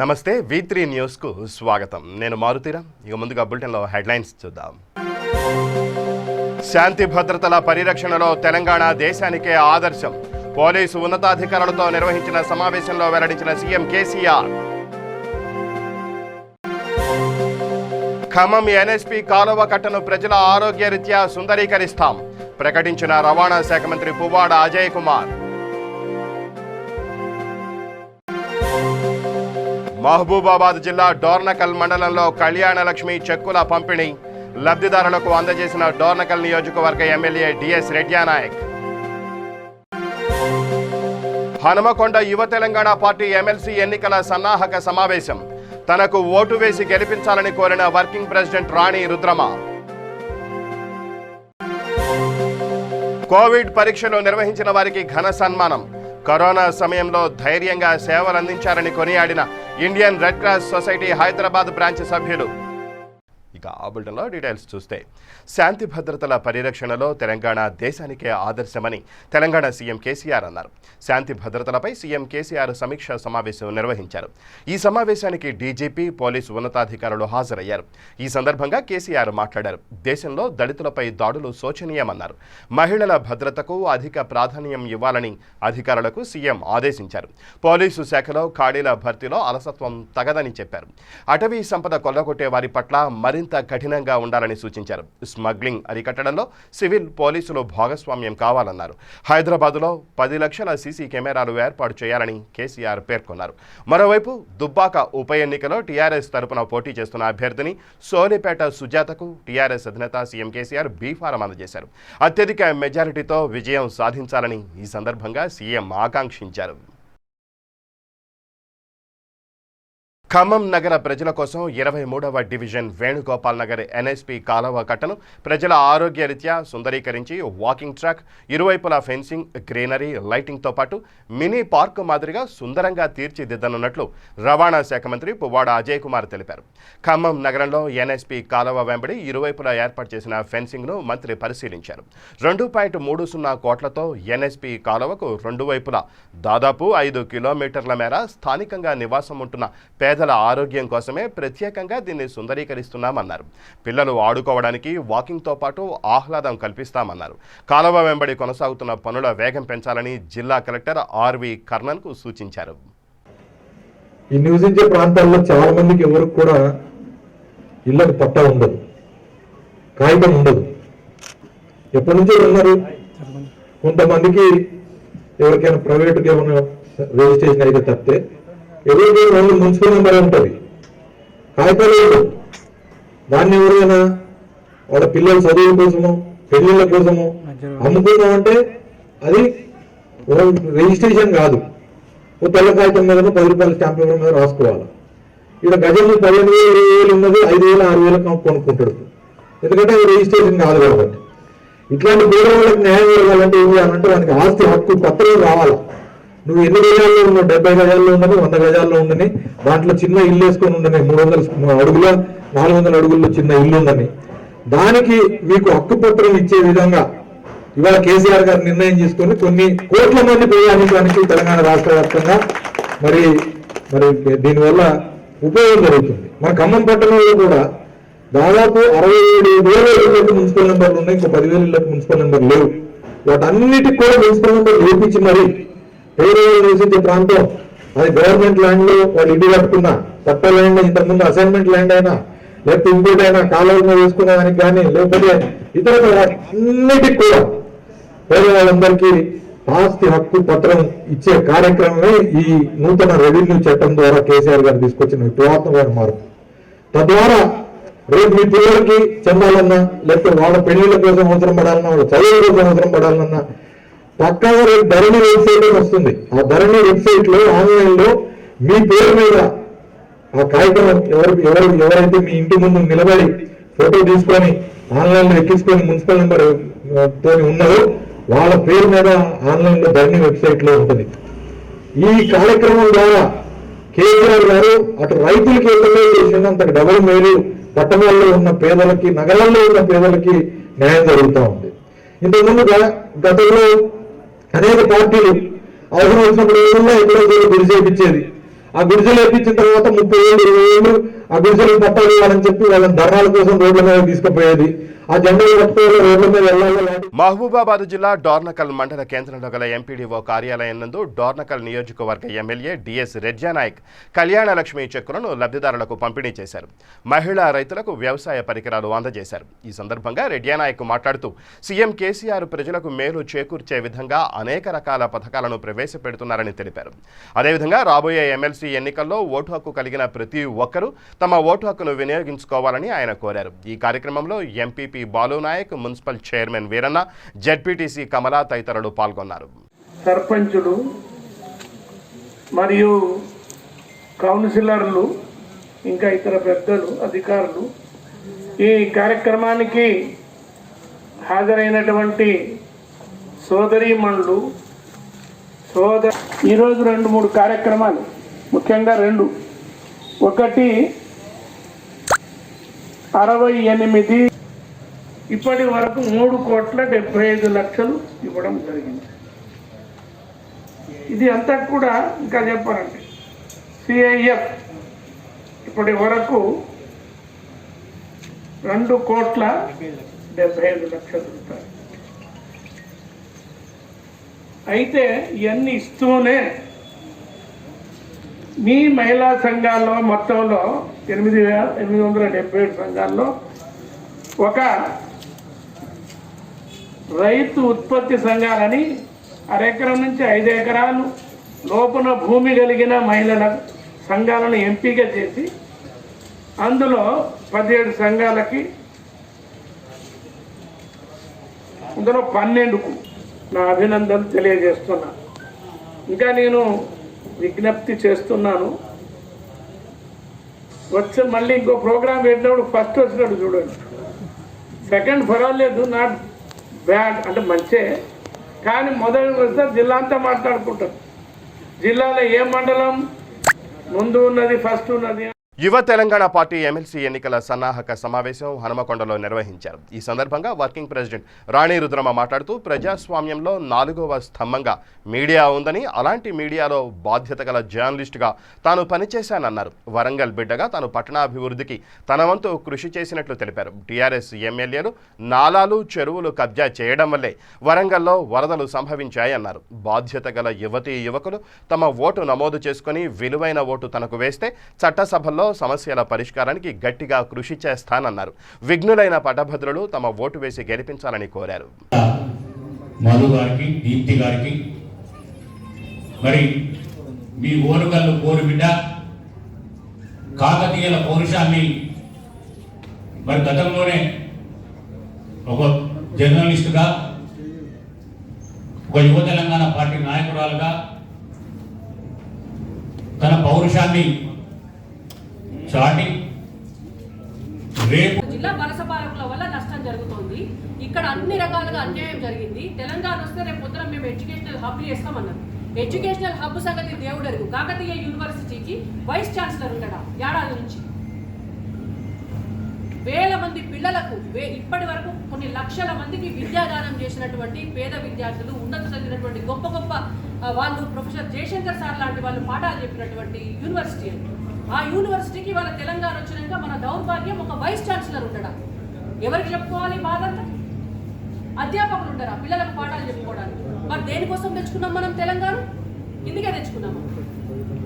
నమస్తే V3 news కు స్వాగతం. నేను మారుతీరా. ఇక ముందుగా బులెటిన్ లో హెడ్లైన్స్ చూద్దాం. శాంతి భద్రతల పరిరక్షణలో తెలంగాణ దేశానికే ఆదర్శం. పోలీసు ఉన్నతాధికారులతో నిర్వహించిన సమావేశంలో వెల్లడించిన సీఎం కేసీఆర్. ఖమ్మం ఎన్ఎస్పీ కాలువ కట్టను ప్రజల ఆరోగ్య రీత్యా సుందరీకరిస్తాం ప్రకటించిన రవాణా శాఖ మంత్రి పువ్వాడ అజయ్ కుమార్. మహబూబాబాద్ జిల్లా డోర్నకల్ మండలంలో కళ్యాణలక్ష్మి చెక్కుల పంపిణీ లబ్ధిదారులకు అందజేసిన డోర్నకల్ నియోజకవర్గ ఎమ్మెల్యే డిఎస్ రెడ్యానాయక్. హనుమకొండ యువ తెలంగాణ పార్టీ ఎమ్మెల్సీ ఎన్నికల సన్నాహక సమావేశం. తనకు ఓటు వేసి గెలిపించాలని కోరిన working president Rani Rudrama. Covid పరీక్షలు నిర్వహించిన వారికి ఘన సన్మానం. కరోనా సమయంలో ధైర్యంగా సేవలందించారని కొనియాడిన Indian red cross society Hyderabad branch సభ్యులు. ఇక ఆ బులెటిన్లో డీటెయిల్స్ చూస్తే శాంతి భద్రతల పరిరక్షణలో తెలంగాణ దేశానికే ఆదర్శమని తెలంగాణ సీఎం కేసీఆర్ అన్నారు. శాంతి భద్రతలపై సీఎం కేసీఆర్ సమీక్షా సమావేశం నిర్వహించారు. ఈ సమావేశానికి డీజీపీ, పోలీసు ఉన్నతాధికారులు హాజరయ్యారు. ఈ సందర్భంగా కేసీఆర్ మాట్లాడారు. దేశంలో దళితులపై దాడులు శోచనీయమన్నారు. మహిళల భద్రతకు అధిక ప్రాధాన్యం ఇవ్వాలని అధికారులకు సీఎం ఆదేశించారు. పోలీసు శాఖలో ఖాళీల భర్తీలో అలసత్వం తగదని చెప్పారు. అటవీ సంపద కొల్లగొట్టే వారి పట్ల మరింత కఠినంగా ఉండాలని సూచించారు. స్మగ్లింగ్ అరికట్టడంలో సివిల్ పోలీసులు భాగస్వామ్యం కావాలన్నారు. హైదరాబాద్లో 10 లక్షల సీసీ కెమెరాలు ఏర్పాటు చేయాలని కేసీఆర్ పేర్కొన్నారు. మరోవైపు దుబ్బాక ఉప ఎన్నికలో టీఆర్ఎస్ తరపున పోటీ చేస్తున్న అభ్యర్థిని సోలిపేట సుజాతకు టీఆర్ఎస్ అధినేత సీఎం కేసీఆర్ బీఫారం అందజేశారు. అత్యధిక మెజారిటీతో విజయం సాధించాలని ఈ సందర్భంగా సీఎం ఆకాంక్షించారు. ఖమ్మం నగర ప్రజల కోసం 23వ డివిజన్ వేణుగోపాల్ నగర్ ఎన్ఎస్పీ కాలువ కట్టను ప్రజల ఆరోగ్య రీత్యా సుందరీకరించి వాకింగ్ ట్రాక్, ఇరువైపులా ఫెన్సింగ్, గ్రీనరీ, లైటింగ్తో పాటు మినీ పార్క్ మాదిరిగా సుందరంగా తీర్చిదిద్దనున్నట్లు రవాణా శాఖ మంత్రి పువ్వాడ అజయ్ కుమార్ తెలిపారు. ఖమ్మం నగరంలో ఎన్ఎస్పీ కాలువ వెంబడి ఇరువైపులా ఏర్పాటు చేసిన ఫెన్సింగ్ను మంత్రి పరిశీలించారు. 2.30 కోట్లతో ఎన్ఎస్పీ కాలువకు రెండు వైపులా దాదాపు 5 కిలోమీటర్ల మేర స్థానికంగా నివాసం ఉంటున్న పేదల ఆరోగ్యం కోసమే ప్రత్యేకంగా దీన్ని సుందరీకరిస్తున్నామన్నారు. పిల్లలు ఆడుకోవడానికి వాకింగ్తో పాటు ఆహ్లాదం కల్పిస్తామన్నారు. కాలువ వెంబడి కొనసాగుతున్న పనుల వేగం పెంచాలని జిల్లా కలెక్టర్ ఆర్వి కర్ణన్కు సూచించారు. ఈ నివసించే ప్రాంతాల్లో చాలా మందికి ఎవరికి కూడా ఇళ్లకు పట్టా ఉండదు, కాగితం ఉండదు. ఎప్పటి నుంచో ఉన్నారు. కొంతమందికి ఎవరికైనా ప్రైవేట్గా ఏమైనా రిజిస్ట్రేషన్ అయితే తప్పితే ఎవరికి వాళ్ళు మున్సిపల్ నెంబర్ ఉంటుంది, కాగితాలు ఉండవు. దాన్ని ఎవరైనా వాళ్ళ పిల్లల చదువుల కోసము, పెళ్లిళ్ళ కోసము అమ్ముకున్నామంటే అది రిజిస్ట్రేషన్ కాదు. ఓ తెల్ల కాగితం మీద 10 రూపాయల స్టాంప్ పేపర్ మీద రాసుకోవాలి. ఇక్కడ గజంలో 15,000, 20,000 ఉన్నది 5,000, 6,000 కొనుక్కుంటాడు. ఎందుకంటే అది రిజిస్ట్రేషన్ కాదు కాబట్టి. ఇట్లాంటి పేదవాళ్ళకి న్యాయం జరగాలంటే ఏం చేయాలంటే వానికి ఆస్తి హక్కు పత్రం రావాలి. నువ్వు ఎన్ని గజాల్లో ఉన్నావు, 70 గజాల్లో ఉండని, 100 గజాల్లో ఉండని, దాంట్లో చిన్న ఇల్లు వేసుకొని ఉండని, 300 అడుగుల 400 అడుగుల్లో చిన్న ఇల్లు ఉందని, దానికి మీకు హక్కు పత్రం ఇచ్చే విధంగా ఇవాళ కేసీఆర్ గారు నిర్ణయం చేసుకొని కొన్ని కోట్ల మంది ప్రయాణించడానికి తెలంగాణ రాష్ట్ర వ్యాప్తంగా మరి దీనివల్ల ఉపయోగం జరుగుతుంది. మన ఖమ్మం పట్టణంలో కూడా దాదాపు 67,000 ఇళ్లకు మున్సిపల్ నెంబర్లు ఉన్నాయి. ఇంకో 10,000 ఇళ్లకు మున్సిపల్ నెంబర్ లేవు. వాటన్నిటికి కూడా మున్సిపల్ నెంబర్ వేపించి మరి పేదవాళ్ళు నివసించే ప్రాంతం అది గవర్నమెంట్ ల్యాండ్ లో వాళ్ళు ఇల్లు కట్టుకున్నా, పట్టా ల్యాండ్, ఇంతకుముందు అసైన్మెంట్ ల్యాండ్ అయినా, లేకపోతే ఇంకోటి అయినా కాలువలు వేసుకునేదానికి కానీ, లేకపోతే ఇతర అన్నిటికి కూడా పేదవాళ్ళందరికీ ఆస్తి హక్కు పత్రం ఇచ్చే కార్యక్రమమే ఈ నూతన రెవెన్యూ చట్టం ద్వారా కేసీఆర్ గారు తీసుకొచ్చిన విప్లవాత్మకమైన మార్పు. తద్వారా రేపు మీ పిల్లలకి చెందాలన్నా, లేకపోతే వాళ్ళ పెళ్లిళ్ళ కోసం అవసరం పడాలన్నా, వాళ్ళ చదువుల కోసం అవసరం పడాలన్నా పక్కాగా రేపు ధరణి వెబ్సైట్ వస్తుంది. ఆ ధరణి వెబ్సైట్ లో ఆన్లైన్ లో మీ పేరు మీద ఆ కాగితం ఎవరైతే మీ ఇంటి ముందు నిలబడి ఫోటో తీసుకొని ఆన్లైన్ లో ఎక్కించుకొని మున్సిపల్ నెంబర్ తో ఉన్నారో వాళ్ళ పేరు మీద ఆన్లైన్ లో ధరణి వెబ్సైట్ లో ఉంటుంది. ఈ కార్యక్రమం ద్వారా కేసీఆర్ గారు అటు రైతులకి చేసినంత డబుల్ మేలు పట్టణాల్లో ఉన్న పేదలకి, నగరాల్లో ఉన్న పేదలకి న్యాయం జరుగుతూ ఉంది. ఇంతకుముందు గతంలో అనేక పార్టీలు అవసరం వచ్చినప్పుడు ఏదన్నా ఎక్కడో గురి చేయించేది. ఆ గుడిసెలు వేయించిన తర్వాత 30 ఏళ్ళు 20 ఏళ్ళు ఆ గుడిసెలు పట్టాలి అని చెప్పి వాళ్ళని ధర్నాల కోసం రోడ్ల మీద తీసుకుపోయేది. ఆ జెండాలు పట్టుకోవాలి, రోడ్ల మీద వెళ్ళాలి. మహబూబాబాద్ జిల్లా డోర్నకల్ మండల కేంద్రంలో గల ఎంపీడీఓ కార్యాలయం నందు డోర్నకల్ నియోజకవర్గ ఎమ్మెల్యే డిఎస్ రెడ్జానాయక్ కళ్యాణ లక్ష్మి చెక్కులను లబ్ధిదారులకు పంపిణీ చేశారు. మహిళా రైతులకు వ్యవసాయ పరికరాలు అందజేశారు. ఈ సందర్భంగా రెడ్జానాయక్ మాట్లాడుతూ సీఎం కేసీఆర్ ప్రజలకు మేలు చేకూర్చే విధంగా అనేక రకాల పథకాలను ప్రవేశపెడుతున్నారని తెలిపారు. అదేవిధంగా రాబోయే ఎమ్మెల్సీ ఎన్నికల్లో ఓటు హక్కు కలిగిన ప్రతి ఒక్కరూ తమ ఓటు హక్కును వినియోగించుకోవాలని ఆయన కోరారు. ఈ కార్యక్రమంలో MPP Balunayak, municipal chairman Veeranna, ZPTC Kamala తదితరులు పాల్గొన్నారు. సర్పంచులు మరియు కౌన్సిలర్లు ఇంకా ఇతర పెద్దలు, అధికారులు ఈ కార్యక్రమానికి హాజరైనటువంటి సోదరీమణులు ఈరోజు 2-3 కార్యక్రమాలు, ముఖ్యంగా 2. ఒకటి 68 ఇప్పటి వరకు 3,75,00,000 ఇవ్వడం జరిగింది. ఇది అంతా కూడా ఇంకా చెప్పాలంటే సిఐఎఫ్ ఇప్పటి వరకు 2,75,00,000 రూపాయలు. అయితే ఇవన్నీ ఇస్తూనే మీ మహిళా సంఘాల్లో మొత్తంలో 8,877 సంఘాల్లో ఒక రైతు ఉత్పత్తి సంఘాలని 1 ఎకరం నుంచి 5 ఎకరాలు లోపల భూమి కలిగిన మహిళల సంఘాలను ఎంపిక చేసి అందులో 17 సంఘాలకి, అందులో 12కు నా అభినందనలు తెలియజేస్తున్నా. ఇంకా నేను విజ్ఞప్తి చేస్తున్నాను, మళ్ళీ ఇంకో ప్రోగ్రాం పెట్టినప్పుడు ఫస్ట్ వచ్చినట్టు చూడండి, సెకండ్ పర్వాలేదు, నాట్ బ్యాడ్ అంటే మంచే, కానీ మొదటి వస్తే జిల్లా అంతా మాట్లాడుకుంటారు. జిల్లాలో ఏ మండలం ముందు ఉన్నది, ఫస్ట్ ఉన్నది. యువ తెలంగాణ పార్టీ ఎమ్మెల్సీ ఎన్నికల సన్నాహక సమావేశం హనుమకొండలో నిర్వహించారు. ఈ సందర్భంగా వర్కింగ్ ప్రెసిడెంట్ రాణి రుద్రమ మాట్లాడుతూ ప్రజాస్వామ్యంలో 4వ స్తంభంగా మీడియా ఉందని, అలాంటి మీడియాలో బాధ్యత గల జర్నలిస్టుగా తాను పనిచేశానన్నారు. వరంగల్ బిడ్డగా తాను పట్టణాభివృద్ధికి తన వంతు కృషి చేసినట్లు తెలిపారు. టీఆర్ఎస్ ఎమ్మెల్యేలు నాలాలు, చెరువులు కబ్జా చేయడం వల్లే వరంగల్లో వరదలు సంభవించాయన్నారు. బాధ్యత గల యువతీ యువకులు తమ ఓటు నమోదు చేసుకుని విలువైన ఓటు తనకు వేస్తే చట్టసభల్లో సమస్యల పరిష్కారానికి గట్టిగా కృషి చేస్తానన్నారు. విఘ్నులైన పట్టభద్రులు తమ ఓటు వేసి గెలిపించాలని కోరారు. మధు గారికి, దీప్తి గారికి, మరి మీ ఓరుగల్లు కోరు బిడ్డ కాకతీయుల పౌరుషాన్ని మరి గతంలోనే ఒక జర్నలిస్టుగా, ఒక యువ తెలంగాణ పార్టీ నాయకురాలుగా తన పౌరుషాన్ని చాటి రేపు జిల్లా వలసపాలకుల వల్ల నష్టం జరుగుతోంది. ఇక్కడ అన్ని రకాలుగా అన్యాయం జరిగింది. తెలంగాణ వస్తే రేపు పొద్దున మేము ఎడ్యుకేషనల్ హబ్ చేస్తామన్నారు. ఎడ్యుకేషనల్ హబ్ సంగతి దేవుడెరుగు. కాకతీయ యూనివర్సిటీకి వైస్ ఛాన్సలర్ ఉండడా ఏడాది నుంచి. వేల మంది పిల్లలకు ఇప్పటి వరకు కొన్ని లక్షల మందికి విద్యాదానం చేసినటువంటి పేద విద్యార్థులు, ఉన్నత చదివినటువంటి గొప్ప గొప్ప వాళ్ళు, ప్రొఫెసర్ జయశంకర్ సార్ లాంటి వాళ్ళు పాఠాలు చెప్పినటువంటి యూనివర్సిటీ. ఆ యూనివర్సిటీకి వాళ్ళ తెలంగాణ వచ్చినాక మన దౌర్భాగ్యం ఒక వైస్ ఛాన్సలర్ ఉండడా. ఎవరికి చెప్పుకోవాలి బాధ? అధ్యాపకులు ఉండరా పిల్లలకు పాఠాలు చెప్పుకోవడానికి? మరి దేనికోసం తెచ్చుకున్నాం మనం తెలంగాణ? ఇందుకే తెచ్చుకున్నాము.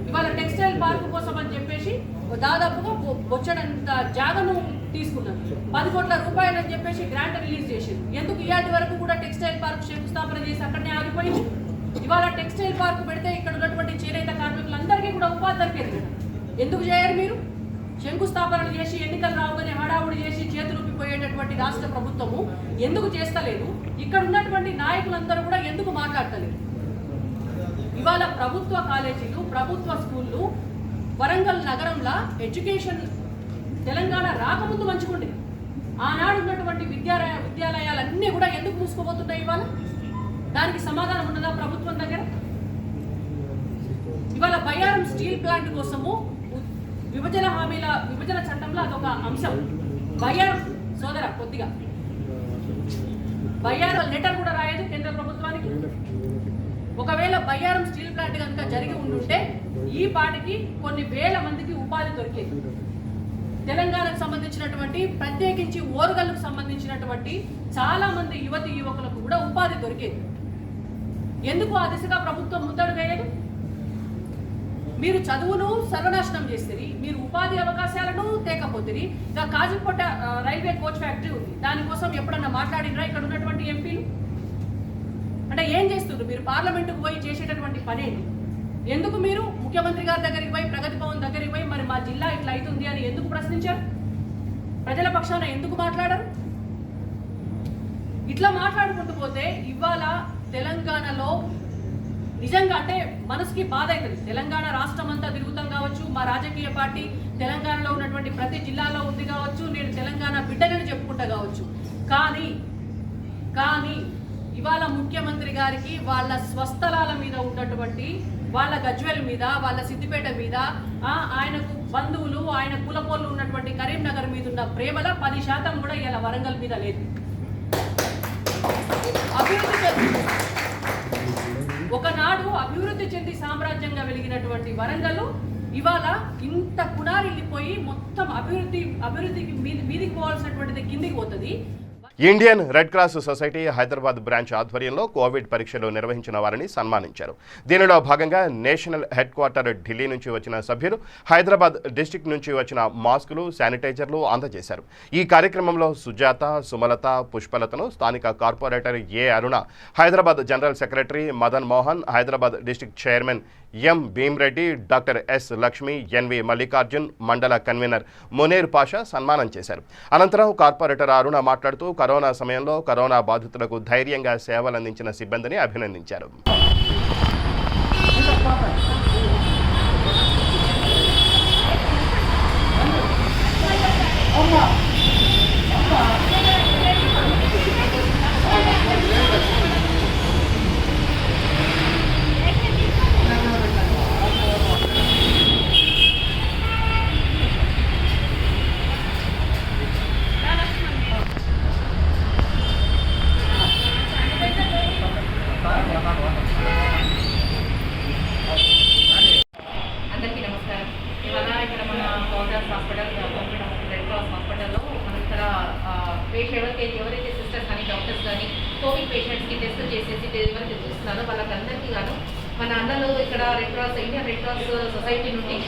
ఇవాళ టెక్స్టైల్ పార్క్ కోసం అని చెప్పేసి దాదాపుగా వచ్చేటంత జాగను తీసుకున్నాం. 10 కోట్ల రూపాయలు అని చెప్పేసి గ్రాంట్ రిలీజ్ చేసింది. ఎందుకు ఇయాటి వరకు కూడా టెక్స్టైల్ పార్క్ శంకుస్థాపన చేసి అక్కడనే ఆగిపోయింది. ఇవాళ టెక్స్టైల్ పార్క్ పెడితే ఇక్కడ ఉన్నటువంటి చేనేత కార్మికులందరికీ కూడా ఉపాధి దొరికేది. ఎందుకు చేయరు మీరు? శంకుస్థాపనలు చేసి ఎన్నికలు రావుగానే హడావుడి చేసి చేతులు ఊపిపోయేటటువంటి రాష్ట్ర ప్రభుత్వము ఎందుకు చేస్తలేదు? ఇక్కడ ఉన్నటువంటి నాయకులందరూ కూడా ఎందుకు మాట్లాడతలేదు? ఇవాళ ప్రభుత్వ కాలేజీలు, ప్రభుత్వ స్కూళ్ళు, వరంగల్ నగరంలో ఎడ్యుకేషన్ తెలంగాణ రాకముందు మంచుకుండే ఆనాడు ఉన్నటువంటి విద్యాలయాలన్నీ కూడా ఎందుకు మూసుకోబోతున్నాయి? ఇవాళ దానికి సమాధానం ఉన్నదా ప్రభుత్వం దగ్గర? ఇవాళ బయ్యారం స్టీల్ ప్లాంట్ కోసము విభజన చట్టంలో అదొక అంశం. బయ్యారం సోదర కొద్దిగా బయ్యారం లెటర్ కూడా రాయదు కేంద్ర ప్రభుత్వానికి. ఒకవేళ బయ్యారం స్టీల్ ప్లాంట్ కనుక జరిగి ఉండుంటే ఈ పాటికి కొన్ని వేల మందికి ఉపాధి దొరికేది. తెలంగాణకు సంబంధించినటువంటి ప్రత్యేకించి ఓరుగల్లుకు సంబంధించినటువంటి చాలా మంది యువకులకు కూడా ఉపాధి దొరికేది. ఎందుకు ఆ దిశగా ప్రభుత్వం ముందడుగు వేయదు? మీరు చదువును సర్వనాశనం చేస్తుంది, మీరు ఉపాధి అవకాశాలను తేకపోతుంది. ఇక కాజుపొట్ట రైల్వే కోచ్ ఫ్యాక్టరీ ఉంది, దానికోసం ఎప్పుడన్నా మాట్లాడినరా ఇక్కడ ఉన్నటువంటి ఎంపీలు? అంటే ఏం చేస్తున్నారు మీరు? పార్లమెంటుకు పోయి చేసేటటువంటి పనేంటి? ఎందుకు మీరు ముఖ్యమంత్రి గారి దగ్గరికి పోయి, ప్రగతి భవన్ దగ్గరికి పోయి మరి మా జిల్లా ఇట్లా అవుతుంది అని ఎందుకు ప్రశ్నించారు? ప్రజల పక్షాన ఎందుకు మాట్లాడారు? ఇట్లా మాట్లాడుకుంటూ పోతే ఇవాళ తెలంగాణలో నిజంగా అంటే మనసుకి బాధ అవుతుంది. తెలంగాణ రాష్ట్రం అంతా తిరుగుతాం కావచ్చు, మా రాజకీయ పార్టీ తెలంగాణలో ఉన్నటువంటి ప్రతి జిల్లాలో ఉంది కావచ్చు, నేను తెలంగాణ బిడ్డనని చెప్పుకుంటా కావచ్చు. కానీ ఇవాళ ముఖ్యమంత్రి గారికి వాళ్ళ స్వస్థలాల మీద ఉన్నటువంటి, వాళ్ళ గజ్వేల్ మీద, వాళ్ళ సిద్దిపేట మీద, ఆయనకు బంధువులు, ఆయన కులపోళ్ళు ఉన్నటువంటి కరీంనగర్ మీద ఉన్న ప్రేమల 10% కూడా ఇలా వరంగల్ మీద లేదు. అభివృద్ధి చెంది ఒకనాడు అభివృద్ధి చెంది సామ్రాజ్యంగా వెలిగినటువంటి వరంగల్ ఇవాళ ఇంత పునారిల్లిపోయి మొత్తం అభివృద్ధికి మీదికి పోవాల్సినటువంటిది కిందికి పోతుంది. Indian red cross society Hyderabad branch ఆధ్వర్యంలో కోవిడ్ పరీక్షలు నిర్వహించిన వారిని సన్మానించారు. దీనిలో భాగంగా నేషనల్ హెడ్ క్వార్టర్ ఢిల్లీ నుంచి వచ్చిన సభ్యులు హైదరాబాద్ డిస్టిక్ నుంచి వచ్చిన మాస్కులు, శానిటైజర్లు అందజేశారు. ఈ కార్యక్రమంలో సుజాత, సుమలత, పుష్పలతను స్థానిక corporator A Aruna, Hyderabad general secretary Madan Mohan, Hyderabad district chairman M Bheemreddy, doctor S Lakshmi, NV Mallikarjun, మండల కన్వీనర్ మునేర్ పాషా సన్మానం చేశారు. అనంతరం కార్పొరేటర్ అరుణ మాట్లాడుతూ కరోనా సమయంలో కరోనా బాధితులకు ధైర్యంగా సేవలందించిన సిబ్బందిని అభినందించారు. అందరికీ నమస్కారం. ఇవాళ ఇక్కడ మన గవర్నమెంట్ హాస్పిటల్, రెడ్ క్రాస్ హాస్పిటల్లో మన ఇక్కడ ఎవరైతే సిస్టర్స్ కానీ డాక్టర్స్ కానీ కోవిడ్ పేషెంట్స్కి టెస్ట్ చేసేసి ఎవరైతే చూస్తున్నారో వాళ్ళకందరికీ గాను మన అన్నలు ఇక్కడ ఇండియన్ రెడ్ క్రాస్ సొసైటీ నుండి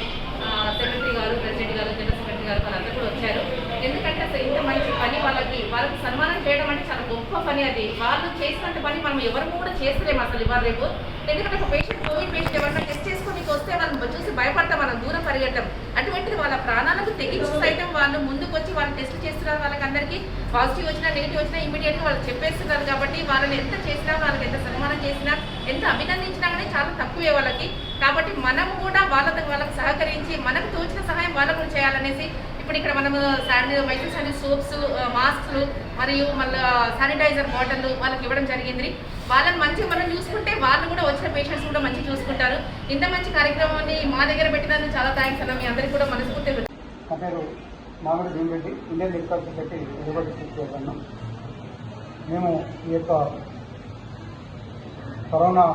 సెక్రటరీ గారు, ప్రెసిడెంట్ గారు, జనరల్ సెక్రటరీ గారు వాళ్ళందరూ కూడా వచ్చారు. ఎందుకంటే అసలు ఇంత మంచి పని వాళ్ళకి సన్మానం చేయడం అంటే చాలా గొప్ప పని. అది వాళ్ళు చేసినట్టు పని మనం ఎవరు కూడా చేస్తలేము అసలు ఇవాళ రేపు. ఎందుకంటే ఒక పేషెంట్, కోవిడ్ పేషెంట్ ఎవరైనా టెస్ట్ చేసుకొని వస్తే వాళ్ళని చూసి భయపడతాం, మనం దూరం పరిగెట్టం. అటువంటిది వాళ్ళ ప్రాణాలకు తెగించి సైతం వాళ్ళు ముందుకు వచ్చి వాళ్ళు టెస్ట్ చేస్తున్నారు. వాళ్ళకందరికీ పాజిటివ్ వచ్చినా నెగిటివ్ వచ్చినా ఇమీడియట్గా వాళ్ళు చెప్పేస్తున్నారు. కాబట్టి వాళ్ళని ఎంత చేసినా, వాళ్ళకి ఎంత సన్మానం చేసినా, ఎంత అభినందించినా కానీ చాలా తక్కువే వాళ్ళకి. కాబట్టి మనం కూడా వాళ్ళకు సహకరించి మనకు తోచిన సహాయం వాళ్ళకు చేయాలనేసి ఇప్పుడు ఇక్కడ మనము వైద్య సోప్స్, మాస్క్లు మరియు మళ్ళీ శానిటైజర్ బాటిల్ వాళ్ళకి ఇవ్వడం జరిగింది. వాళ్ళని మంచిగా మనం చూసుకుంటే వాళ్ళు కూడా వచ్చిన పేషెంట్స్ కూడా మంచిగా చూసుకుంటారు. ఇంత మంచి కార్యక్రమాన్ని మా దగ్గర పెట్టినందుకు చాలా థ్యాంక్స్ అన్న. మీ అందరికీ కూడా మనస్ఫూర్తిగా. నా పేరు మామిడి Bheema Reddy, Indian red cross society Hyderabad district chairman. మేము ఈ యొక్క కరోనా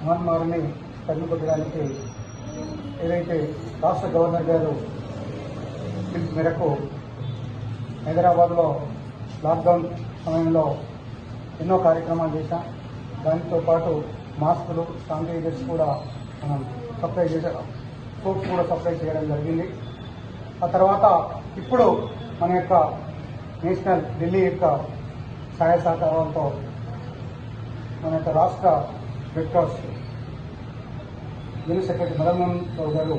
మహమ్మారిని తగ్గికొట్టడానికి ఏదైతే రాష్ట్ర గవర్నర్ గారు పిలుపు మేరకు హైదరాబాద్లో లాక్డౌన్ సమయంలో ఎన్నో కార్యక్రమాలు చేశాం. దానితో పాటు మాస్కులు, శానిటైజర్స్ కూడా మనం సప్లై చేసాం, సోప్స్ కూడా సప్లై చేయడం జరిగింది. ఆ తర్వాత ఇప్పుడు మన యొక్క నేషనల్ ఢిల్లీ యొక్క సహాయ సహకారంతో మన యొక్క రాష్ట్ర red cross general secretary Madan Mohan Rao గారు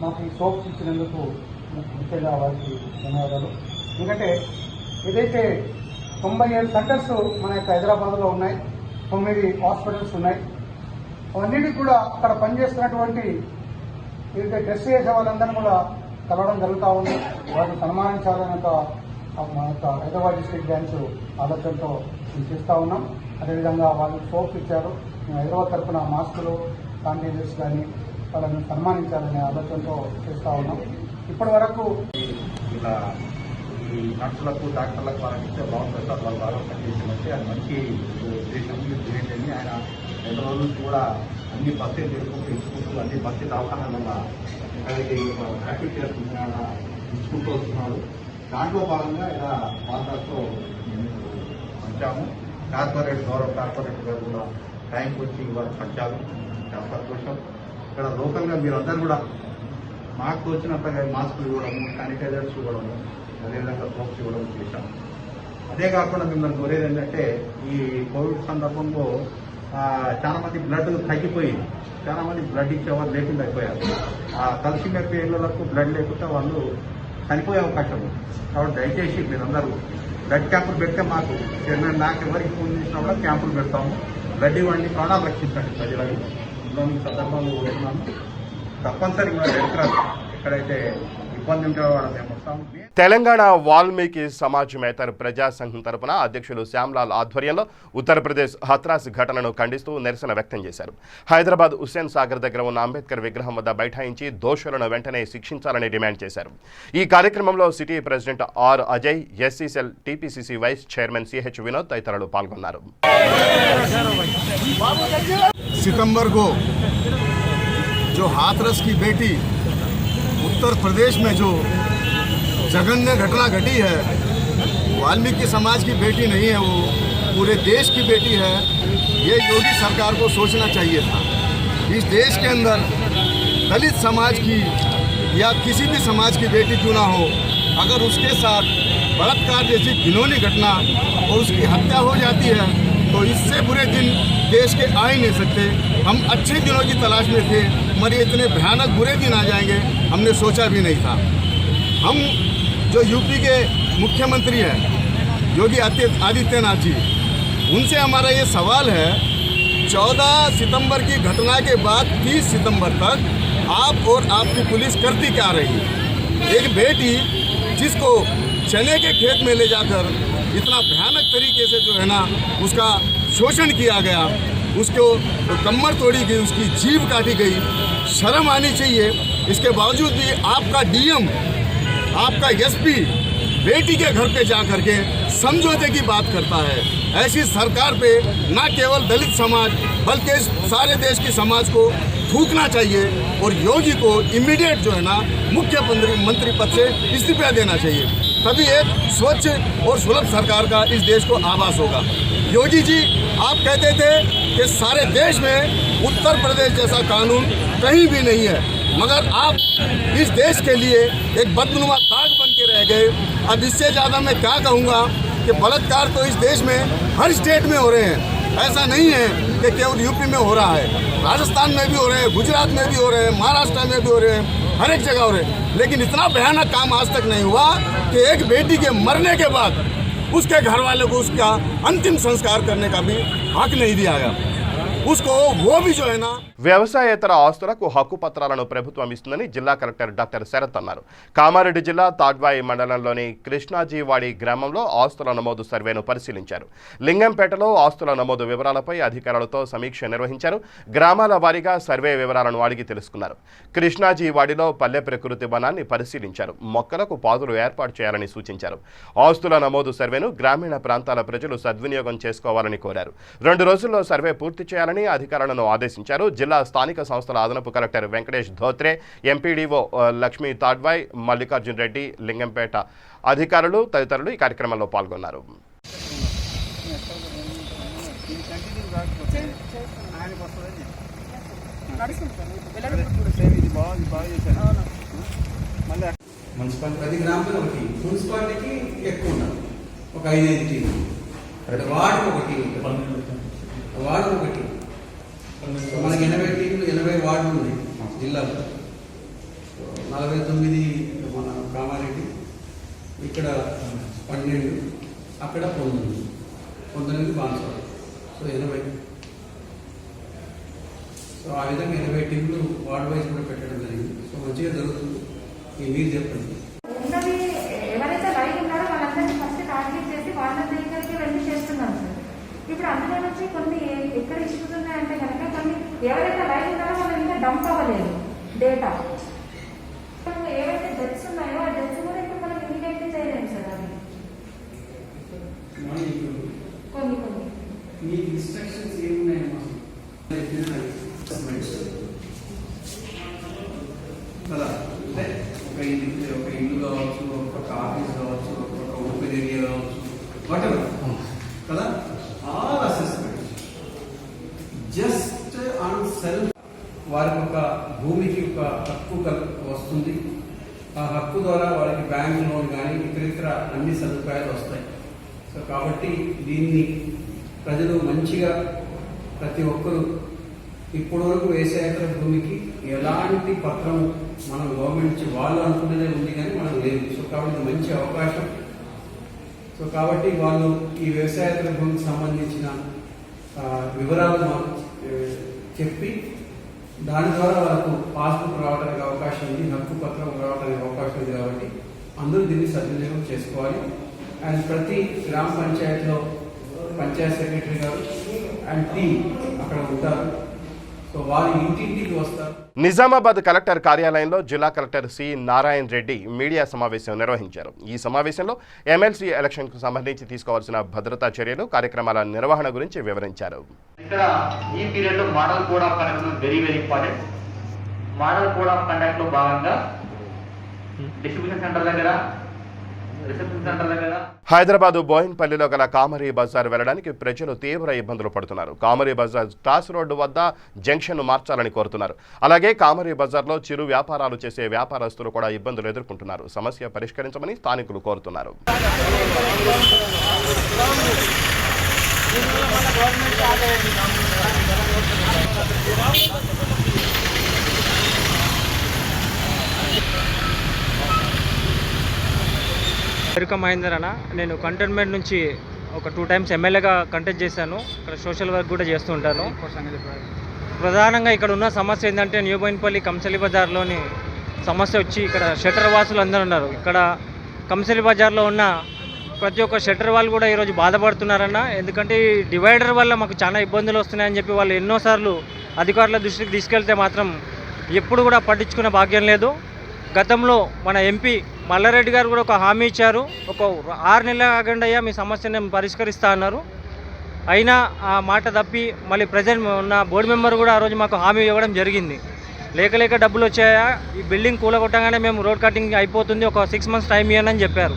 మాకు ఈ సోప్స్ ఇచ్చినందుకు ముఖ్యంగా వారికి ధన్యవాదాలు. ఎందుకంటే ఏదైతే 97 సెంటర్స్ మన యొక్క హైదరాబాద్లో ఉన్నాయి, 9 హాస్పిటల్స్ ఉన్నాయి. అవన్నిటికీ కూడా అక్కడ పనిచేస్తున్నటువంటి ఏదైతే టెస్ట్ చేసే వాళ్ళందరినీ కూడా కలవడం జరుగుతూ ఉంది. వారిని సన్మానించాలని మన యొక్క హైదరాబాద్ డిస్ట్రిక్ట్ బ్రాంచ్ ఆలోచనతో మేము చేస్తూ ఉన్నాం. అదేవిధంగా వాళ్ళు సోప్స్ ఇచ్చారు. మేము హైదరాబాద్ తరఫున మాస్కులు, శానిటైజర్స్ కానీ వాళ్ళని సన్మానించాలనే ఆలోచనతో చేస్తూ ఉన్నాం. ఇప్పటి వరకు ఇలా ఈ నర్సులకు, డాక్టర్లకు వాళ్ళకి ఇస్తే బాగుంటుంది సార్, వాళ్ళు బాగా పనిచేసి అది మంచి ఉద్దేశం ఏంటని ఆయన 2 రోజుల నుంచి కూడా అన్ని బస్తీలు తిరుగుకుంటూ ఇచ్చుకుంటూ అన్ని బస్తీ దవాఖానాల ఎక్కడికి ట్రాఫిక్ కేసు ఇచ్చుకుంటూ వస్తున్నాడు. దాంట్లో భాగంగా ఇలా వార్తలతో మేము పంచాము. గౌరవ కార్పొరేటర్ గారు కూడా టైంకి వచ్చి ఇవాళ పంచారు. చాలా సంతోషం. ఇక్కడ లోకల్గా మీరందరూ కూడా మాకు వచ్చినంతగా మాస్కులు ఇవ్వడము, శానిటైజర్స్ ఇవ్వడము, అదేవిధంగా సోప్స్ ఇవ్వడం చేశాం. అదే కాకుండా మిమ్మల్ని కోరేది ఏంటంటే ఈ కోవిడ్ సందర్భంలో చాలా మంది బ్లడ్ తగ్గిపోయింది. చాలా మంది బ్లడ్ ఇచ్చేవారు లేకుండా అయిపోయారు. కలిసి మెప్పే ఇళ్లకు బ్లడ్ లేకుండా వాళ్ళు చనిపోయే అవకాశం ఉంది. కాబట్టి దయచేసి మీరందరూ బ్లడ్ క్యాంపులు పెడితే మాకు నాకు ఎవరికి ఫోన్ చేసినా కూడా క్యాంపులు పెడతాము. బ్లడ్ ఇవ్వండి, ప్రాణాలు రక్షించండి ప్రజలని ఈ సందర్భంలో కోరుతున్నాము. తప్పనిసరిగా రెడ్ క్రాస్ ఎక్కడైతే ఇబ్బంది ఉంటే వాళ్ళ మేము వస్తాము. తెలంగాణ వాల్మీకి సమాజమేతర ప్రజా సంఘం తరపున అధ్యక్షులు శ్యామ్లాల్ ఆధ్వర్యంలో ఉత్తరప్రదేశ్ హత్రాస్ ఘటనను ఖండిస్తూ నిరసన వ్యక్తం చేశారు. హైదరాబాద్ హుస్సేన్ సాగర్ దగ్గర ఉన్న అంబేద్కర్ విగ్రహం వద్ద బైఠాయించి దోషులను వెంటనే శిక్షించాలని డిమాండ్ చేశారు. ఈ కార్యక్రమంలో city president R Ajay, SC cell TPCC vice chairman CH Vinod తదితరులు పాల్గొన్నారు. सितंबर को जो हाथरस की बेटी उत्तर प्रदेश में जो जघन्य घटना घटी है, वाल्मीकि समाज की बेटी नहीं है, वो पूरे देश की बेटी है। ये योगी सरकार को सोचना चाहिए था। इस देश के अंदर दलित समाज की या किसी भी समाज की बेटी क्यों ना हो, अगर उसके साथ बलात्कार जैसी घिनौनी घटना और उसकी हत्या हो जाती है तो इससे बुरे दिन देश के आ ही नहीं सकते। हम अच्छे दिनों की तलाश में थे, मगर ये इतने भयानक बुरे दिन आ जाएंगे हमने सोचा भी नहीं था। हम जो यूपी के मुख्यमंत्री हैं योगी आदित्यनाथ जी, उनसे हमारा ये सवाल है, 14 सितंबर की घटना के बाद 30 सितंबर तक आप और आपकी पुलिस करती क्या रही? एक बेटी जिसको चने के खेत में ले जाकर इतना भयानक तरीके से जो है ना उसका शोषण किया गया, उसको कमर तोड़ी गई, उसकी जीभ काटी गई, शर्म आनी चाहिए। इसके बावजूद भी आपका डीएम, आपका एसपी बेटी के घर पे जा करके समझौते की बात करता है। ऐसी सरकार पे न केवल दलित समाज बल्कि सारे देश की समाज को थूकना चाहिए और योगी को इमीडिएट जो है ना मुख्यमंत्री पद से इस्तीफा देना चाहिए। तभी एक स्वच्छ और सुलभ सरकार का इस देश को आभास होगा। योगी जी, आप कहते थे कि सारे देश में उत्तर प्रदेश जैसा कानून कहीं भी नहीं है, मगर आप इस देश के लिए एक बदनुमा दाग बन के रह गए। अब इससे ज़्यादा मैं क्या कहूँगा कि बलात्कार तो इस देश में हर स्टेट में हो रहे हैं। ऐसा नहीं है कि केवल यूपी में हो रहा है, राजस्थान में भी हो रहे हैं, गुजरात में भी हो रहे हैं, महाराष्ट्र में भी हो रहे हैं, हर एक जगह हो रहे हैं। लेकिन इतना भयानक काम आज तक नहीं हुआ कि एक बेटी के मरने के बाद उसके घर वाले को उसका अंतिम संस्कार करने का भी हक नहीं दिया गया। उसको वो भी जो है ना వ్యవసాయేతర ఆస్తులకు హక్కు పత్రాలను ప్రభుత్వం ఇస్తుందని జిల్లా కలెక్టర్ డాక్టర్ శరత్ అన్నారు. కామారెడ్డి జిల్లా తాడ్వాయి మండలంలోని కృష్ణాజీవాడి గ్రామంలో ఆస్తుల నమోదు సర్వేను పరిశీలించారు. లింగంపేటలో ఆస్తుల నమోదు వివరాలపై అధికారులతో సమీక్ష నిర్వహించారు. గ్రామాల వారీగా సర్వే వివరాలను అడిగి తెలుసుకున్నారు. కృష్ణాజీవాడిలో పల్లె ప్రకృతి వనాన్ని పరిశీలించారు. మొక్కలకు పాదులు ఏర్పాటు చేయాలని సూచించారు. ఆస్తుల నమోదు సర్వేను గ్రామీణ ప్రాంతాల ప్రజలు సద్వినియోగం చేసుకోవాలని కోరారు. 2 రోజుల్లో సర్వే పూర్తి చేయాలని అధికారులను ఆదేశించారు. జిల్లా స్థానిక సంస్థల అదనపు కలెక్టర్ వెంకటేష్ ధోత్రే, ఎంపీడీఓ లక్ష్మీ తాడ్వాయ్, మల్లికార్జున్ రెడ్డి, లింగంపేట అధికారులు తదితరులు ఈ కార్యక్రమంలో పాల్గొన్నారు. ప్రతి గ్రామంలో ఒకటి, మున్సిపాలిటీకి ఎక్కువ ఉండదు, ఒక 5 టీలు, వార్డు ఒకటి, మనకి 80 టీములు, 80 వార్డులు ఉన్నాయి జిల్లాలో. 49 మన కామారెడ్డి, ఇక్కడ 12, అక్కడ 19 బాన్స్వాడ, సో 80. సో ఆ విధంగా 80 టీములు వార్డు వైజ్ కూడా పెట్టడం జరిగింది. సో మంచిగా జరుగుతుంది. మీరు చెప్పండి. ఎవరైతే లైవ్ ఉన్నారో వాళ్ళందరినీ ఫస్ట్ టార్గెట్ చేసి వాళ్ళ దగ్గరికి వెళ్ళి చేస్తున్నాం సార్. ఇప్పుడు అందులో నుంచి కొన్ని ఎక్కడ ఇష్యూస్ ఉన్నాయంటే కనుక కొన్ని ఎవరైతే లైవ్ ఉన్నారో వాళ్ళు ఇంకా డంప్ అవ్వలేదు డేటా. ఏవైతే డెత్స్ ఉన్నాయో ఆ డెత్స్ కూడా ఇప్పుడు మనం ఇమీడియట్లీ చేయలేము సార్. అది కొన్ని మీకు ఇన్స్ట్రక్షన్స్ ఏమున్నాయమ్మా? కదా, అంటే ఒక ఇల్లు కావచ్చు, ఒక ఆఫీస్ కావచ్చు, ఒక ఓపెన్ ఏరియా కావచ్చు, వాటెవర్ కదా, all assessments just on self. వారికి ఒక భూమికి ఒక హక్కు వస్తుంది. ఆ హక్కు ద్వారా వారికి బ్యాంక్ లోన్ కానీ ఇతరితర అన్ని సదుపాయాలు వస్తాయి. సో కాబట్టి దీన్ని ప్రజలు మంచిగా ప్రతి ఒక్కరూ ఇప్పటి వరకు వ్యవసాయేతర భూమికి ఎలాంటి పత్రం మనం గవర్నమెంట్ నుంచి వాళ్ళు అనుకున్నదే ఉంది కానీ మనకు లేదు. సో కాబట్టి మంచి అవకాశం. సో కాబట్టి వాళ్ళు ఈ వ్యవసాయేతర భూమికి సంబంధించిన వివరాలు మాకు చెప్పి దాని ద్వారా వాళ్ళకు పాస్బుక్ రావడానికి అవకాశం ఉంది, హక్కు పత్రం రావడానికి అవకాశం ఉంది. కాబట్టి అందరూ దీన్ని సద్వినియోగం చేసుకోవాలి. అండ్ ప్రతి గ్రామ పంచాయతీలో పంచాయత్ సెక్రటరీ గారు అండ్ టీం అక్కడ ఉంటారు. సో వారి ఇంటింటికి వస్తారు. నిజామాబాద్ కలెక్టర్ కార్యాలయంలో జిల్లా collector C Narayana Reddy media సమావేశం నిర్వహించారు. ఈ సమావేశంలో ఎమ్మెల్సీ ఎలక్షన్కు సంబంధించి తీసుకోవాల్సిన భద్రతా చర్యలు, కార్యక్రమాల నిర్వహణ గురించి వివరించారు. ఇక్కడ ఈ పీరియడ్ లో model code of conduct very important. Model code of conduct లో భాగంగా డిస్ట్రిబ్యూషన్ సెంటర్ దగ్గర, రిసెప్షన్ సెంటర్ దగ్గర, హైదరాబాద్ బోయిన్పల్లిలో గల కామరీ బజార్ వెళ్లడానికి ప్రజలు తీవ్ర ఇబ్బందులు పడుతున్నారు. కామరీ బజార్ క్రాస్ రోడ్డు వద్ద జంక్షన్ మార్చాలని కోరుతున్నారు. అలాగే కామరీ బజార్లో చిరు వ్యాపారాలు చేసే వ్యాపారస్తులు కూడా ఇబ్బందులు ఎదుర్కొంటున్నారు. సమస్య పరిష్కరించమని స్థానికులు కోరుతున్నారు. మహేందర్ అన్న, నేను కంటోన్మెంట్ నుంచి ఒక 2 times ఎమ్మెల్యేగా కంటెస్ట్ చేశాను. ఇక్కడ సోషల్ వర్క్ కూడా చేస్తూ ఉంటాను. ప్రధానంగా ఇక్కడ ఉన్న సమస్య ఏంటంటే న్యూ బోయిన్పల్లి కంసలి బజార్లోని సమస్య వచ్చి ఇక్కడ షట్టర్ వాసులు అందరూ ఉన్నారు. ఇక్కడ కంసలి బజార్లో ఉన్న ప్రతి ఒక్క షట్టర్ వాళ్ళు కూడా ఈరోజు బాధపడుతున్నారన్న. ఎందుకంటే ఈ డివైడర్ వల్ల మాకు చాలా ఇబ్బందులు వస్తున్నాయని చెప్పి వాళ్ళు ఎన్నోసార్లు అధికారుల దృష్టికి తీసుకెళ్తే మాత్రం ఎప్పుడు కూడా పట్టించుకునే భాగ్యం లేదు. గతంలో మన ఎంపీ మల్లారెడ్డి గారు కూడా ఒక హామీ ఇచ్చారు. ఒక 6 నెలల ఆగండయ్యా మీ సమస్యను పరిష్కరిస్తా అన్నారు. అయినా ఆ మాట తప్పి మళ్ళీ ప్రజెంట్ ఉన్న బోర్డు మెంబర్ కూడా ఆ రోజు మాకు హామీ ఇవ్వడం జరిగింది. లేక డబ్బులు వచ్చాయా, ఈ బిల్డింగ్ కూలగొట్టగానే మేము రోడ్ కటింగ్ అయిపోతుంది, ఒక 6 months టైం ఇవ్వని అని చెప్పారు.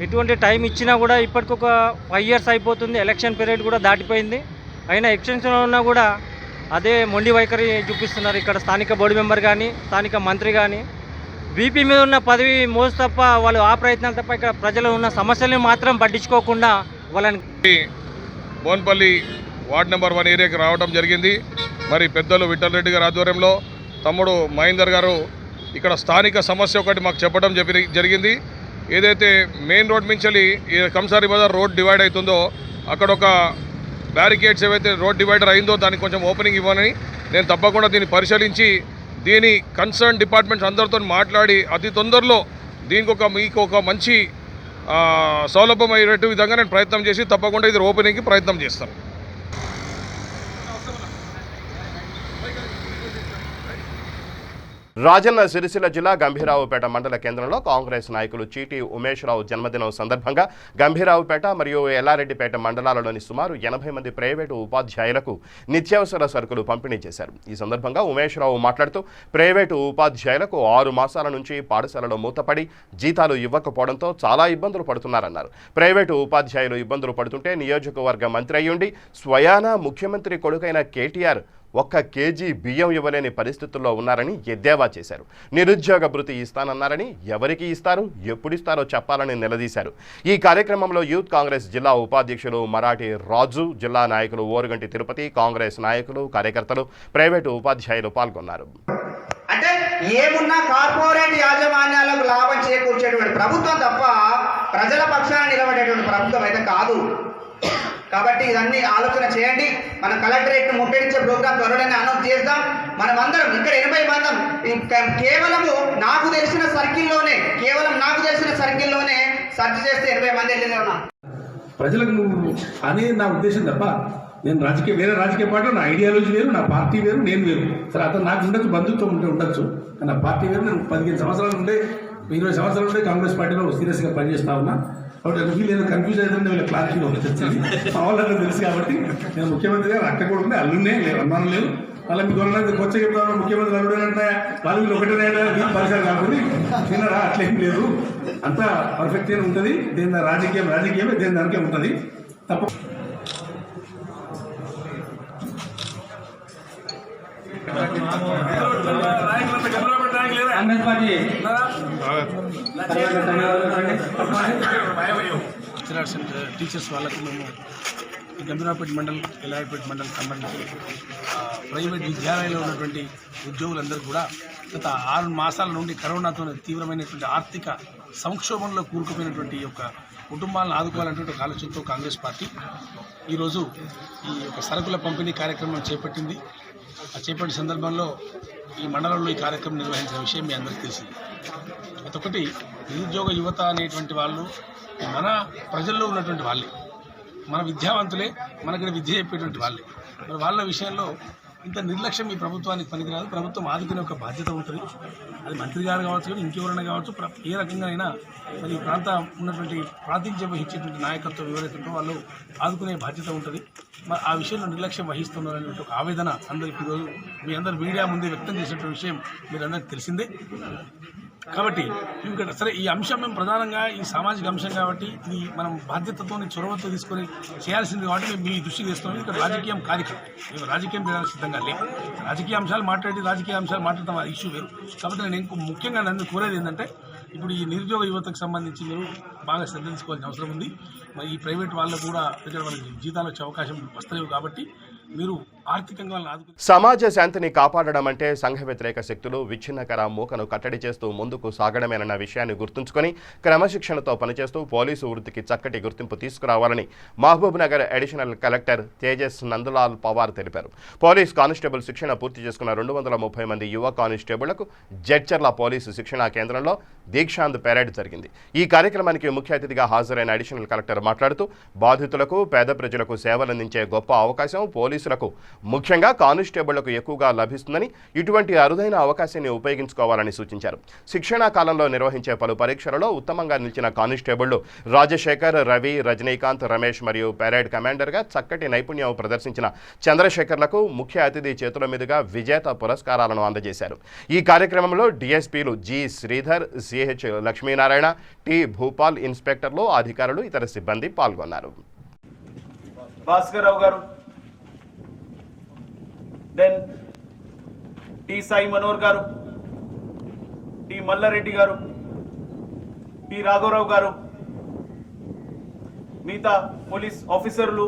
ఎటువంటి టైం ఇచ్చినా కూడా ఇప్పటికి ఒక 5 years అయిపోతుంది. ఎలక్షన్ పీరియడ్ కూడా దాటిపోయింది. అయినా ఎక్స్టెన్షన్లో ఉన్నా కూడా అదే మొండి వైఖరి చూపిస్తున్నారు ఇక్కడ స్థానిక బోర్డు మెంబర్ కానీ, స్థానిక మంత్రి కానీ. బీపీ మీద ఉన్న పదవి మోజు తప్ప వాళ్ళు ఆ ప్రయత్నాలు తప్ప ఇక్కడ ప్రజలు ఉన్న సమస్యలను మాత్రం పట్టించుకోకుండా వాళ్ళని బోన్పల్లి వార్డ్ నెంబర్ 1 ఏరియాకి రావడం జరిగింది. మరి పెద్దలు విఠల్ రెడ్డి గారి ఆధ్వర్యంలో తమ్ముడు మహేందర్ గారు ఇక్కడ స్థానిక సమస్య ఒకటి మాకు చెప్పడం జరిగింది. ఏదైతే మెయిన్ రోడ్ నుంచి కంసారి బజార్ రోడ్ డివైడ్ అవుతుందో అక్కడ ఒక బ్యారికేడ్స్ ఏవైతే రోడ్ డివైడర్ అయిందో దానికి కొంచెం ఓపెనింగ్ ఇవ్వని నేను తప్పకుండా దీన్ని పరిశీలించి దీని కన్సర్న్ డిపార్ట్మెంట్స్ అందరితో మాట్లాడి అతి తొందరలో దీనికి మీకు ఒక మంచి సౌలభ్యం అయ్యేట విధంగా నేను ప్రయత్నం చేసి తప్పకుండా ఇది ఓపెనింగ్కి ప్రయత్నం చేస్తాను. రాజన్న సిరిసిల్ల జిల్లా గంభీరావుపేట మండల కేంద్రంలో కాంగ్రెస్ నాయకులు చీటి ఉమేశ్రావు జన్మదినం సందర్భంగా గంభీరావుపేట మరియు ఎల్లారెడ్డిపేట మండలాలలోని సుమారు 80 మంది ప్రైవేటు ఉపాధ్యాయులకు నిత్యావసర సరుకులు పంపిణీ చేశారు. ఈ సందర్భంగా ఉమేశ్రావు మాట్లాడుతూ ప్రైవేటు ఉపాధ్యాయులకు 6 మాసాల నుంచి పాఠశాలలో మూతపడి జీతాలు ఇవ్వకపోవడంతో చాలా ఇబ్బందులు పడుతున్నారన్నారు. ప్రైవేటు ఉపాధ్యాయులు ఇబ్బందులు పడుతుంటే నియోజకవర్గ మంత్రి అయ్యుండి స్వయానా ముఖ్యమంత్రి కొడుకైన కేటీఆర్ 1 kg బియ్యం ఇవ్వలేని పరిస్థితుల్లో ఉన్నారని ఎద్దేవా చేశారు. నిరుద్యోగ భృతి ఇస్తానన్నారని ఎవరికి ఇస్తారు, ఎప్పుడు ఇస్తారో చెప్పాలని నిలదీశారు. ఈ కార్యక్రమంలో యూత్ కాంగ్రెస్ జిల్లా ఉపాధ్యక్షులు మరాఠీ రాజు, జిల్లా నాయకులు ఓరుగంటి తిరుపతి, కాంగ్రెస్ నాయకులు, కార్యకర్తలు, ప్రైవేటు ఉపాధ్యాయులు పాల్గొన్నారు. అంటే ఏమున్నా కార్పొరేట్ యాజమాన్యాలకు లాభం చేకూర్చేటువంటి ప్రభుత్వం తప్ప ప్రజల పక్షాన నిలబడేటువంటి ప్రభుత్వం అయితే కాదు. కాబట్టి ఇదన్నీ ఆలోచన చేయండి. మనం కలెక్టరేట్ ముట్టడించే ప్రోగ్రామ్ త్వరలోనే అనౌన్స్ చేద్దాం. మనం అందరం ఇక్కడ 80 మంది కేవలము నాకు తెలిసిన సర్కిల్లోనే సర్చ్ చేస్తే 80 మంది వెళ్ళినా ప్రజలకు నువ్వు అనే నా ఉద్దేశం తప్ప నేను వేరే రాజకీయ పార్టీలో నా ఐడియాలజీ వేరు, నా పార్టీ వేరు, నేను వేరు. సరే అతను నాకు ఉండొచ్చు, బంధుత్వం ఉండొచ్చు, కానీ నా పార్టీ వేరు. నేను 15 సంవత్సరాల నుండే 20 సంవత్సరాల నుండే కాంగ్రెస్ పార్టీలో సీరియస్గా పనిచేస్తా ఉన్నా. కాబట్టి వీళ్ళు కన్ఫ్యూజ్ అవుతుంది, వీళ్ళ క్లారిటీలో వచ్చింది వాళ్ళకి తెలుసు. కాబట్టి నేను ముఖ్యమంత్రి గారు అక్క కూడా ఉండే అల్లునే లేదు, అనుమానం లేదు. అలా మీకు కొనడానికి వచ్చే చెప్తాను ముఖ్యమంత్రి అల్లుడేనంటే వాళ్ళు వీళ్ళు ఒకటే పరిసరం కాకపోతే తినరా, అట్లేం లేదు, అంతా పర్ఫెక్ట్గానే ఉంటుంది. దేని రాజకీయమే దేని దానికే ఉంటుంది తప్ప. టీచర్స్ వాళ్ళకు మేము గంభీరాపేట మండల్, ఎలాయపేట మండల్ సంబంధించి ప్రైవేట్ విద్యాలయాల్లో ఉన్నటువంటి ఉద్యోగులందరూ కూడా గత 6 మాసాల నుండి కరోనాతో తీవ్రమైనటువంటి ఆర్థిక సంక్షోభంలో కూరుకుపోయినటువంటి యొక్క కుటుంబాలను ఆదుకోవాలనేటువంటి ఒక ఆలోచనతో కాంగ్రెస్ పార్టీ ఈరోజు ఈ యొక్క సరుకుల పంపిణీ కార్యక్రమం చేపట్టింది. ఆ చేపట్టిన సందర్భంలో ఈ మండలంలో ఈ కార్యక్రమం నిర్వహించిన విషయం మీ అందరికీ తెలిసింది. అదొకటి, నిరుద్యోగ యువత అనేటువంటి వాళ్ళు మన ప్రజల్లో ఉన్నటువంటి వాళ్ళే, మన విద్యావంతులే, మనకి విద్య చెప్పేటువంటి వాళ్ళే. మరి వాళ్ళ విషయంలో ఇంత నిర్లక్ష్యం ఈ ప్రభుత్వానికి పనికిరాదు. ప్రభుత్వం ఆదుకునే ఒక బాధ్యత ఉంటుంది. అది మంత్రి గారు కావచ్చు, కానీ ఇంకెవరైనా కావచ్చు, ఏ రకంగా అయినా మరి ఈ ఉన్నటువంటి ప్రాతినిధ్యం వహించేటువంటి నాయకత్వం ఎవరైతే ఉంటో వాళ్ళు ఆదుకునే బాధ్యత ఉంటుంది. మరి ఆ విషయంలో నిర్లక్ష్యం వహిస్తున్నారనేటువంటి ఒక ఆవేదన అందరికీ ఈరోజు మీ అందరు మీడియా ముందే వ్యక్తం చేసినటువంటి విషయం మీరందరికీ తెలిసిందే. కాబట్టి ఇక్కడ సరే ఈ అంశం మేము ప్రధానంగా ఈ సామాజిక అంశం కాబట్టి ఇది మనం బాధ్యతతో చొరవతో తీసుకొని చేయాల్సింది కాబట్టి మేము మీ దృష్టికి తెస్తున్నాం. ఇక్కడ రాజకీయం కార్యక్రమం, మేము రాజకీయం చేయడానికి సిద్ధంగా లేవు. రాజకీయ అంశాలు మాట్లాడటం ఆ ఇష్యూ వేరు. కాబట్టి నేను ముఖ్యంగా నన్ను కోరేది ఏంటంటే ఇప్పుడు ఈ నిరుద్యోగ యువతకు సంబంధించి మీరు బాగా శ్రద్ధ తీసుకోవాల్సిన అవసరం ఉంది. మరి ఈ ప్రైవేట్ వాళ్ళకు కూడా ఇక్కడ మనకి జీతాలు వచ్చే అవకాశం వస్తలేవు. కాబట్టి మీరు ఆర్థికంగా సమాజ శాంతిని కాపాడడం అంటే సంఘ వ్యతిరేక శక్తులు విచ్ఛిన్నకర మూకను కట్టడి చేస్తూ ముందుకు సాగడమేనన్న విషయాన్ని గుర్తుంచుకొని క్రమశిక్షణతో పనిచేస్తూ పోలీసు వృత్తికి చక్కటి గుర్తింపు తీసుకురావాలని మహబూబ్ నగర్ అడిషనల్ కలెక్టర్ తేజస్ నందలాల్ పవార్ తెలిపారు. పోలీస్ కానిస్టేబుల్ శిక్షణ పూర్తి చేసుకున్న 230 మంది యువ కానిస్టేబుళ్లకు జడ్చర్ల పోలీసు శిక్షణా కేంద్రంలో దీక్షాంత్ పెరేడ్ జరిగింది. ఈ కార్యక్రమానికి ముఖ్య అతిథిగా హాజరైన అడిషనల్ కలెక్టర్ మాట్లాడుతూ బాధితులకు, పేద ప్రజలకు సేవలందించే గొప్ప అవకాశం పోలీసులకు, ముఖ్యంగా కానిస్టేబుళ్లకు ఎక్కువగా లభిస్తుందని, ఇటువంటి అరుదైన అవకాశాన్ని ఉపయోగించుకోవాలని సూచించారు. శిక్షణా కాలంలో నిర్వహించే పలు పరీక్షలలో ఉత్తమంగా నిలిచిన కానిస్టేబుళ్లు రాజశేఖర్, రవి, రజనీకాంత్, రమేష్ మరియు పెరేడ్ కమాండర్గా చక్కటి నైపుణ్యం ప్రదర్శించిన చంద్రశేఖర్లకు ముఖ్య అతిథి చేతుల మీదుగా విజేత పురస్కారాలను అందజేశారు. ఈ కార్యక్రమంలో డిఎస్పీలు G Sridhar, CH Lakshminarayana, T Bhupal, ఇన్స్పెక్టర్లు, అధికారులు, ఇతర సిబ్బంది పాల్గొన్నారు. భాస్కర్ రావు గారు, దెన్ టి సాయి మనోహర్ గారు, టి మల్లారెడ్డి గారు, పి రాఘవరావు గారు, మిగతా పోలీస్ ఆఫీసర్లు,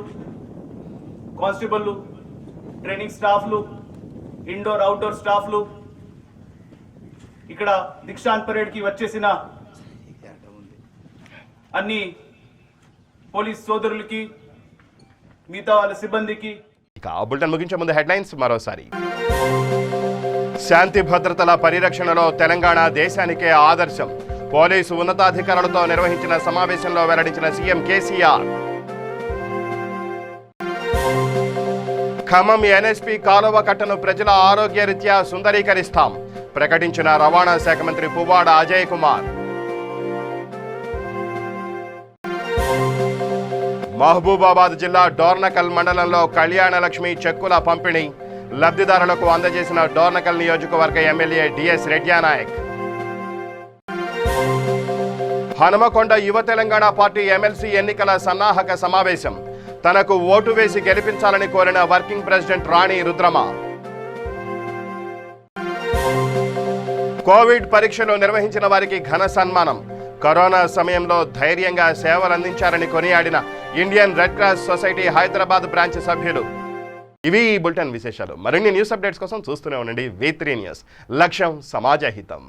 కానిస్టేబుల్లు, ట్రైనింగ్ స్టాఫ్లు, ఇండోర్ అవుట్డోర్ స్టాఫ్లు, ఇక్కడ దీక్షాంత్ పరేడ్కి వచ్చేసిన అన్ని పోలీస్ సోదరులకి, మిగతా వాళ్ళ సిబ్బందికి. ఇక ఆ బులెటిన్ ముగించే ముందు హెడ్లైన్స్ మరోసారి. శాంతి భద్రతల పరిరక్షణలో తెలంగాణ దేశానికే ఆదర్శం. పోలీసు ఉన్నతాధికారులతో నిర్వహించిన సమావేశంలో వెల్లడించిన సీఎం కేసీఆర్. ఖమ్మం ఎన్ఎస్పీ కాలువ కట్టను ప్రజల ఆరోగ్య రీత్యా సుందరీకరిస్తాం ప్రకటించిన రవాణా శాఖ మంత్రి పువ్వాడ అజయ్ కుమార్. మహబూబాబాద్ జిల్లా డోర్నకల్ మండలంలో కళ్యాణలక్ష్మి చెక్కుల పంపిణీ. లబ్ధిదారులకు అందజేసిన డోర్నకల్ నియోజకవర్గ ఎమ్మెల్యే డిఎస్ రెడ్యానాయక్. హనుమకొండ యువ తెలంగాణ పార్టీ ఎమ్మెల్సీ ఎన్నికల సన్నాహక సమావేశం. తనకు ఓటు వేసి గెలిపించాలని కోరిన working president Rani Rudrama. Covid పరీక్షలు నిర్వహించిన వారికి ఘన సన్మానం. కరోనా సమయంలో ధైర్యంగా సేవలందించారని కొనియాడిన Indian red cross society Hyderabad branch సభ్యులు. ఇవి ఈ బులెటిన్ విశేషాలు. మరిన్ని న్యూస్ అప్డేట్స్ కోసం చూస్తూనే ఉండండి V3 న్యూస్. లక్ష్యం సమాజ హితం.